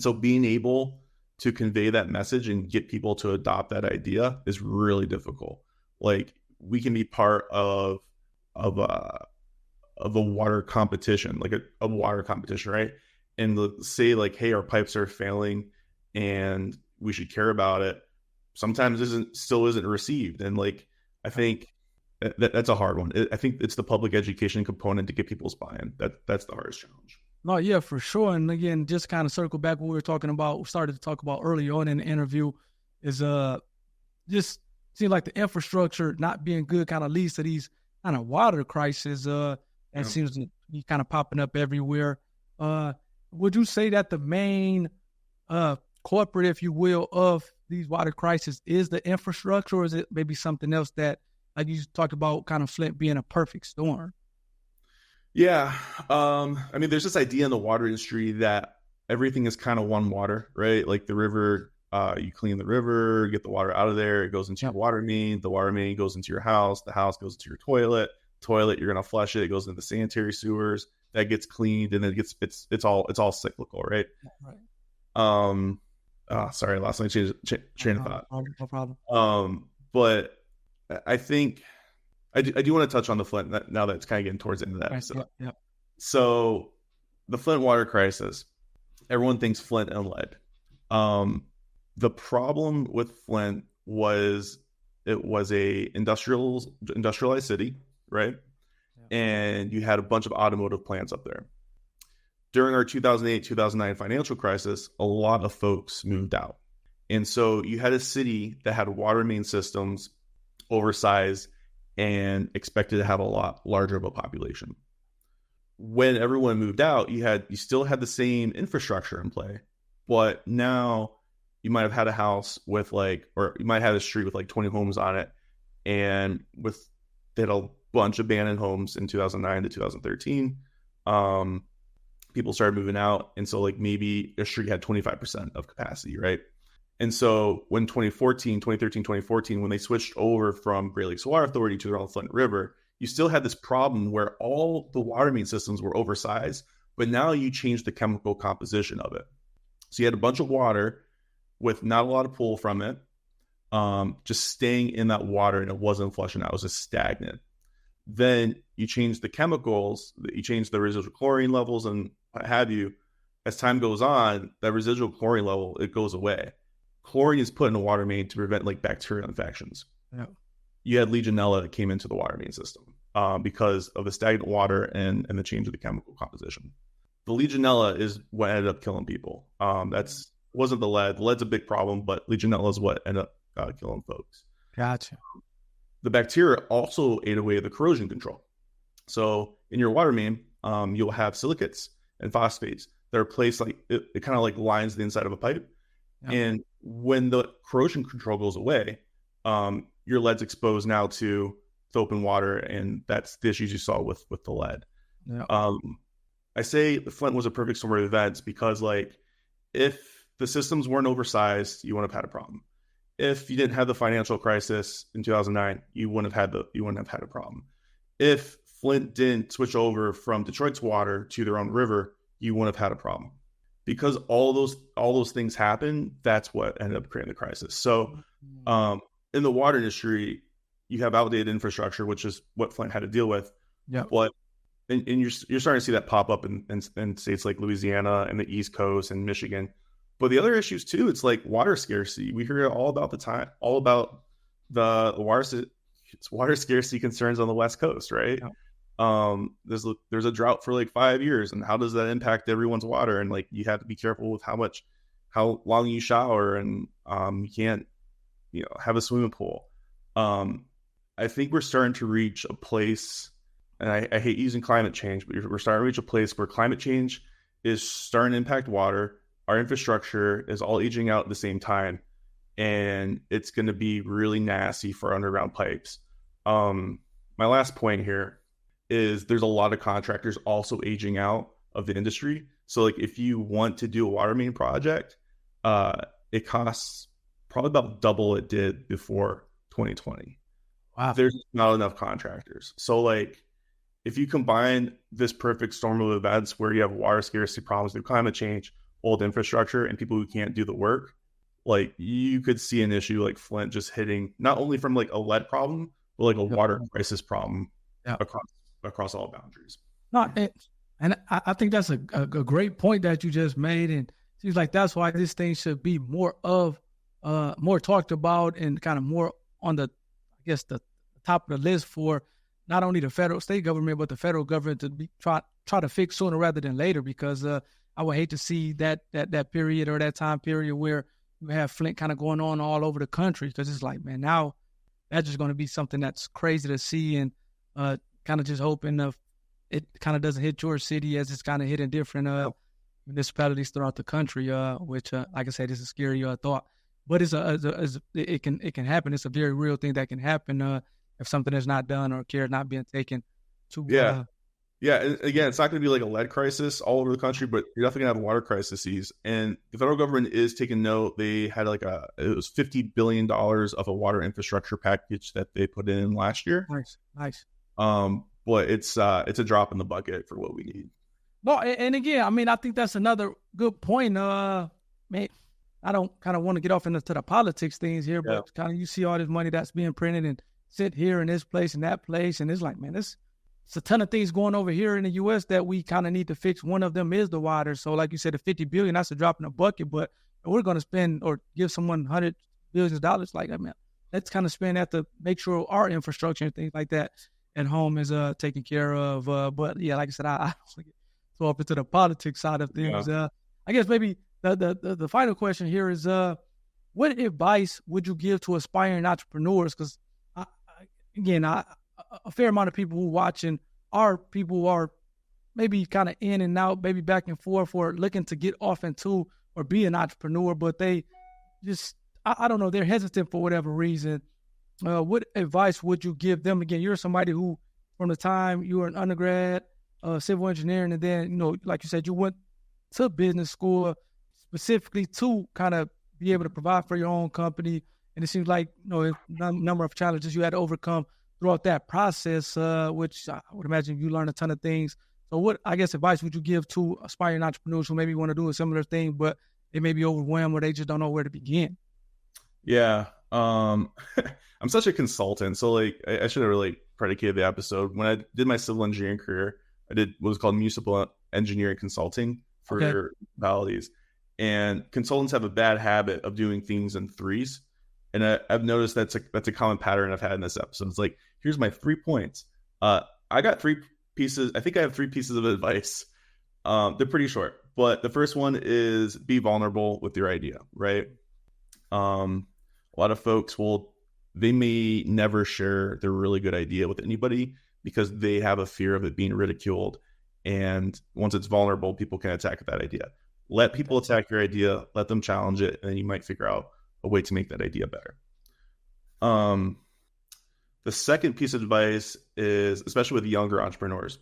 so being able to convey that message and get people to adopt that idea is really difficult. Like we can be part of a water competition, like a water competition, right? And say like, hey, our pipes are failing and we should care about it. Sometimes still isn't received. And like, I think that's a hard one. I think it's the public education component to get people's buy-in. That's the hardest challenge. No, yeah, for sure. And again, just kind of circle back what we started to talk about early on in the interview is just seems like the infrastructure not being good kind of leads to these kind of water crises that seems to be kind of popping up everywhere. Would you say that the main corporate, if you will, of these water crises is the infrastructure, or is it maybe something else that, like you talked about, kind of Flint being a perfect storm? Yeah. There's this idea in the water industry that everything is kind of one water, right? Like the river, you clean the river, get the water out of there, it goes into your water main, the water main goes into your house, the house goes into your toilet, you're going to flush it goes into the sanitary sewers, that gets cleaned, and then it's all cyclical, right? Sorry, I lost my train of thought. No problem. But I think I do want to touch on the Flint now that it's kind of getting towards the end of that episode. Yeah. So the Flint Water Crisis, everyone thinks Flint and lead. The problem with Flint was it was a industrialized city, right? And you had a bunch of automotive plants up there. During our 2008-2009 financial crisis, a lot of folks moved out. And so you had a city that had water main systems oversized and expected to have a lot larger of a population. When everyone moved out, you still had the same infrastructure in play, but now you might have had a house with or you might have a street with like 20 homes on it, and they had a bunch of abandoned homes in 2009 to 2013. People started moving out, and so like maybe a street had 25% of capacity, right? And so when 2013, 2014, when they switched over from Great Lakes Water Authority to the Flint River, you still had this problem where all the water main systems were oversized, but now you changed the chemical composition of it. So you had a bunch of water with not a lot of pull from it, just staying in that water, and it wasn't flushing out. It was just stagnant. Then you change the chemicals, you change the residual chlorine levels and what have you. As time goes on, that residual chlorine level, it goes away. Chlorine is put in a water main to prevent like bacterial infections. Yeah. You had Legionella that came into the water main system because of the stagnant water and the change of the chemical composition. The Legionella is what ended up killing people. That's wasn't the lead. The lead's a big problem, but Legionella is what ended up killing folks. Gotcha. The bacteria also ate away the corrosion control. So in your water main, you'll have silicates and phosphates that are placed like it kind of like lines the inside of a pipe. Yeah. And when the corrosion control goes away, your lead's exposed now to open water, and that's the issues you saw with the lead. Yeah. I say Flint was a perfect storm of events because, like, if the systems weren't oversized, you wouldn't have had a problem. If you didn't have the financial crisis in 2009, you wouldn't have had a problem. If Flint didn't switch over from Detroit's water to their own river, you wouldn't have had a problem. Because all those things happen, that's what ended up creating the crisis. So, in the water industry, you have outdated infrastructure, which is what Flint had to deal with. Yeah. But and you're starting to see that pop up in states like Louisiana and the East Coast and Michigan. But the other issues too, it's like water scarcity. We hear all about the water scarcity concerns on the West Coast, right? Yeah. There's a drought for like 5 years, and how does that impact everyone's water? And like you have to be careful with how long you shower, and you can't have a swimming pool. I think we're starting to reach a place, and I hate using climate change, but we're starting to reach a place where climate change is starting to impact water. Our infrastructure is all aging out at the same time, and it's going to be really nasty for underground pipes. My last point here is there's a lot of contractors also aging out of the industry. So like if you want to do a water main project, it costs probably about double it did before 2020. Wow. There's not enough contractors. So like if you combine this perfect storm of events where you have water scarcity problems through climate change, old infrastructure, and people who can't do the work, like you could see an issue like Flint just hitting not only from like a lead problem, but like a water crisis problem across all boundaries. No, and I think that's a great point that you just made, and it seems like that's why this thing should be more talked about and kind of more on the top of the list for not only the federal state government but the federal government to be try to fix sooner rather than later, because I would hate to see that period or that time period where you have Flint kind of going on all over the country, because it's like, man, now that's just going to be something that's crazy to see, and kind of just hoping it kind of doesn't hit your city as it's kind of hitting different municipalities throughout the country, which, like I said, is a scary thought. But it can happen. It's a very real thing that can happen if something is not done or care not being taken to. Yeah. Again, it's not going to be like a lead crisis all over the country, but you're definitely going to have water crises. And the federal government is taking note. They had it was $50 billion of a water infrastructure package that they put in last year. Nice. But it's a drop in the bucket for what we need. No, and again, I mean, I think that's another good point. Man, I don't kind of want to get off into the politics things here, but kind of you see all this money that's being printed and sit here in this place and that place, and it's like, man, it's a ton of things going over here in the U.S. that we kind of need to fix. One of them is the water. So like you said, the $50 billion, that's a drop in the bucket, but we're going to spend or give someone $100 billion like that, man. Let's kind of spend that to make sure our infrastructure and things like that at home is taken care of. But yeah, like I said, I don't want to get so up into the politics side of things. Yeah. I guess maybe the final question here is, what advice would you give to aspiring entrepreneurs? Because a fair amount of people who are watching are people who are maybe kind of in and out, maybe back and forth, or looking to get off into or be an entrepreneur, but they just, I don't know, they're hesitant for whatever reason. What advice would you give them? Again, you're somebody who, from the time you were an undergrad, civil engineering, and then, like you said, you went to business school specifically to kind of be able to provide for your own company. And it seems like, a number of challenges you had to overcome throughout that process, which I would imagine you learned a ton of things. So what, I guess, advice would you give to aspiring entrepreneurs who maybe want to do a similar thing, but they may be overwhelmed or they just don't know where to begin? Yeah. Um, I'm such a consultant, so like I should have really predicated the episode. When I did my civil engineering career, I did what was called municipal engineering consulting for municipalities, and consultants have a bad habit of doing things in threes. And I've noticed that's a common pattern I've had in this episode. It's like, here's my 3 points. I got 3 pieces. I think I have 3 pieces of advice. They're pretty short, but the first one is be vulnerable with your idea, right? A lot of folks they may never share their really good idea with anybody because they have a fear of it being ridiculed. And once it's vulnerable, people can attack that idea. Let people attack your idea, let them challenge it, and then you might figure out a way to make that idea better. The second piece of advice is, especially with younger entrepreneurs,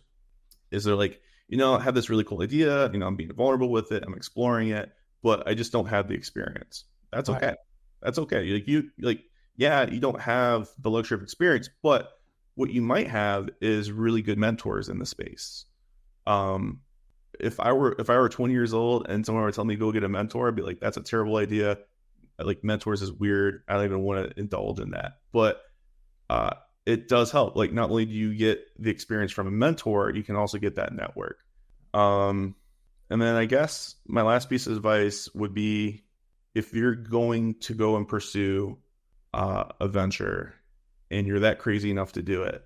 is they're like, I have this really cool idea, I'm being vulnerable with it, I'm exploring it, but I just don't have the experience. That's okay. That's okay. You don't have the luxury of experience, but what you might have is really good mentors in the space. If I were 20 years old and someone were telling me to go get a mentor, I'd be like, that's a terrible idea. Like, mentors is weird. I don't even want to indulge in that. But it does help. Like, not only do you get the experience from a mentor, you can also get that network. And then I guess my last piece of advice would be, if you're going to go and pursue a venture and you're that crazy enough to do it,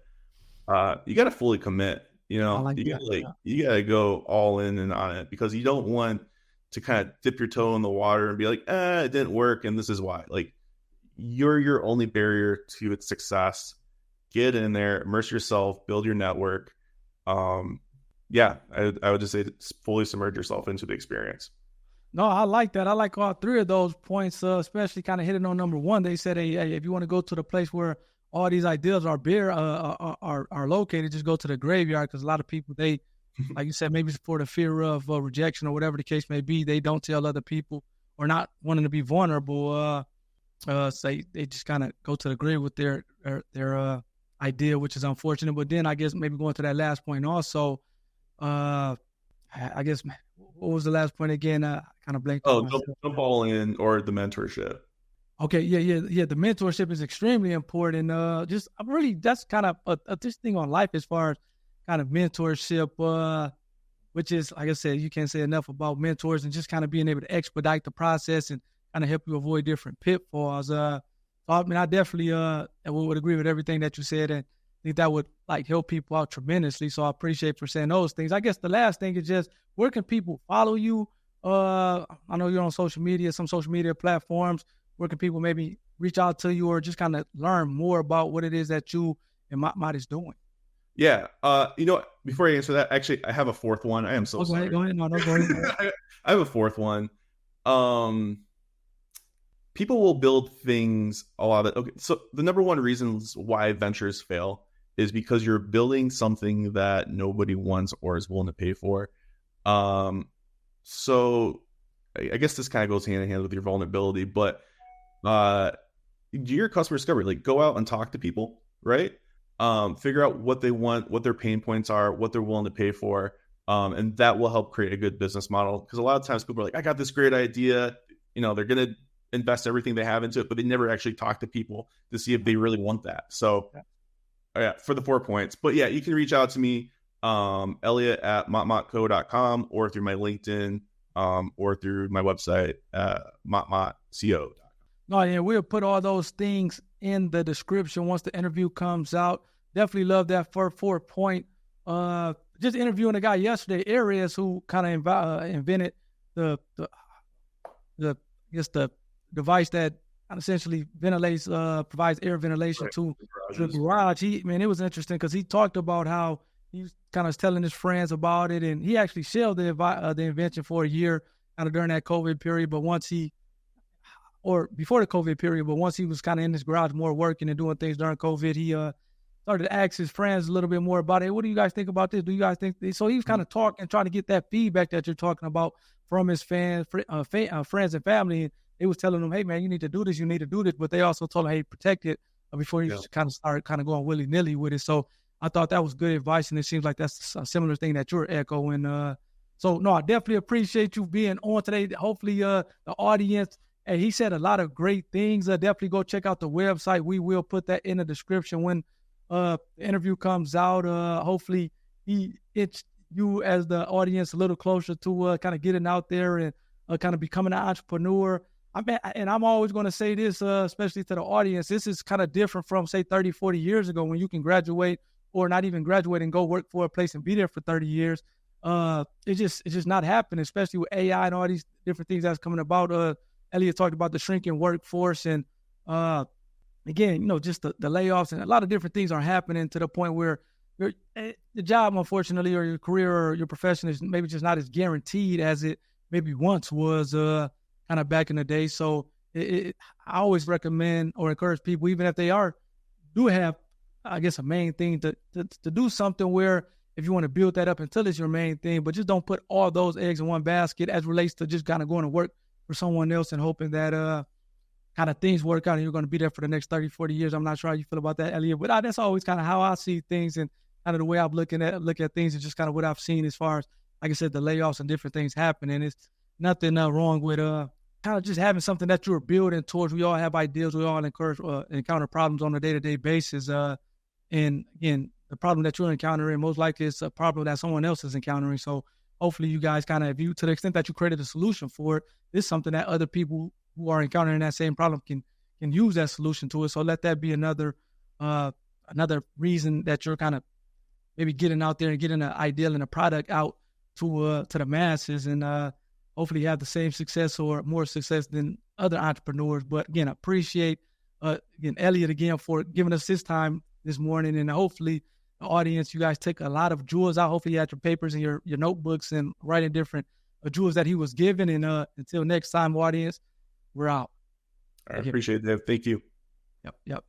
you got to fully commit. You got to go all in and on it, because you don't want to kind of dip your toe in the water and be like, it didn't work, and this is why. Like, you're your only barrier to its success. Get in there, immerse yourself, build your network. I would just say fully submerge yourself into the experience. No, I like that. I like all 3 of those points, especially kind of hitting on number 1. They said, hey, if you want to go to the place where all these ideas are located, just go to the graveyard, because a lot of people, they, like you said, maybe for the fear of rejection or whatever the case may be, they don't tell other people, or not wanting to be vulnerable. Say they just kind of go to the grave with their idea, which is unfortunate. But then I guess maybe going to that last point also, I guess, what was the last point again? Kind of blanked. Jump all in, or the mentorship. Okay, yeah. The mentorship is extremely important. That's kind of this thing on life as far as kind of mentorship, which is, like I said, you can't say enough about mentors, and just kind of being able to expedite the process and kind of help you avoid different pitfalls. So I mean, I definitely would agree with everything that you said, and I think that would like help people out tremendously. So I appreciate for saying those things. I guess the last thing is just, where can people follow you? I know you're on some social media platforms. Where can people maybe reach out to you, or just kind of learn more about what it is that you and Motmot is doing? Yeah. Before I answer that, actually, I have a 4th one. I am so sorry. Go ahead. No, go ahead. I have a 4th one. People will build things a lot of it. Okay, so the number one reasons why ventures fail is because you're building something that nobody wants or is willing to pay for. So I guess this kind of goes hand in hand with your vulnerability, but do your customer discovery. Like, go out and talk to people, right? Figure out what they want, what their pain points are, what they're willing to pay for. And that will help create a good business model. Because a lot of times people are like, I got this great idea. They're going to invest everything they have into it, but they never actually talk to people to see if they really want that. So for the 4 points, but yeah, you can reach out to me, Elliot at motmotco.com, or through my LinkedIn, or through my website, motmotco.com. No, yeah, we'll put all those things in the description once the interview comes out. Definitely love that 4 point. Just interviewing a guy yesterday, Arias, who kind of invented the device that essentially ventilates, provides air ventilation to the garage. It was interesting because he talked about how he was kind of telling his friends about it, and he actually shelved the invention for a year kind of during that COVID period. But before the COVID period, but once he was kind of in his garage more working and doing things during COVID, he started to ask his friends a little bit more about it. Hey, what do you guys think about this? Do you guys think this? So he was kind of talking, trying to get that feedback that you're talking about from his friends and family. They was telling him, hey, man, you need to do this. But they also told him, hey, protect it before you kind of start kind of going willy-nilly with it. So I thought that was good advice, and it seems like that's a similar thing that you're echoing. So, no, I definitely appreciate you being on today. Hopefully the audience And he said a lot of great things. Definitely go check out the website. We will put that in the description when the interview comes out. Hopefully it's you as the audience a little closer to kind of getting out there and kind of becoming an entrepreneur. And I'm always going to say this, especially to the audience, this is kind of different from, say, 30, 40 years ago when you can graduate or not even graduate and go work for a place and be there for 30 years. It's just not happening, especially with AI and all these different things that's coming about. Elliot talked about the shrinking workforce and, again, just the layoffs and a lot of different things are happening to the point where the job, unfortunately, or your career or your profession is maybe just not as guaranteed as it maybe once was kind of back in the day. So I always recommend or encourage people, even if they do have, I guess, a main thing to do something where if you want to build that up until it's your main thing, but just don't put all those eggs in one basket as relates to just kind of going to work for someone else and hoping that kind of things work out and you're going to be there for the next 30, 40 years. I'm not sure how you feel about that, Elliot, but that's always kind of how I see things and kind of the way I'm look at things is just kind of what I've seen as far as, like I said, the layoffs and different things happening. It's nothing wrong with kind of just having something that you're building towards. We all have ideas. We all encounter problems on a day-to-day basis. And again, the problem that you're encountering most likely is a problem that someone else is encountering. So hopefully you guys kind of, to the extent that you created a solution for it, this is something that other people who are encountering that same problem can use that solution to it. So let that be another reason that you're kind of maybe getting out there and getting an ideal and a product out to the masses, and hopefully have the same success or more success than other entrepreneurs. But again, I appreciate Elliot again for giving us his time this morning, and hopefully the audience, you guys take a lot of jewels out. Hopefully you had your papers and your notebooks and writing different jewels that he was given. And until next time, audience, we're out. I appreciate that. Thank you. Yep.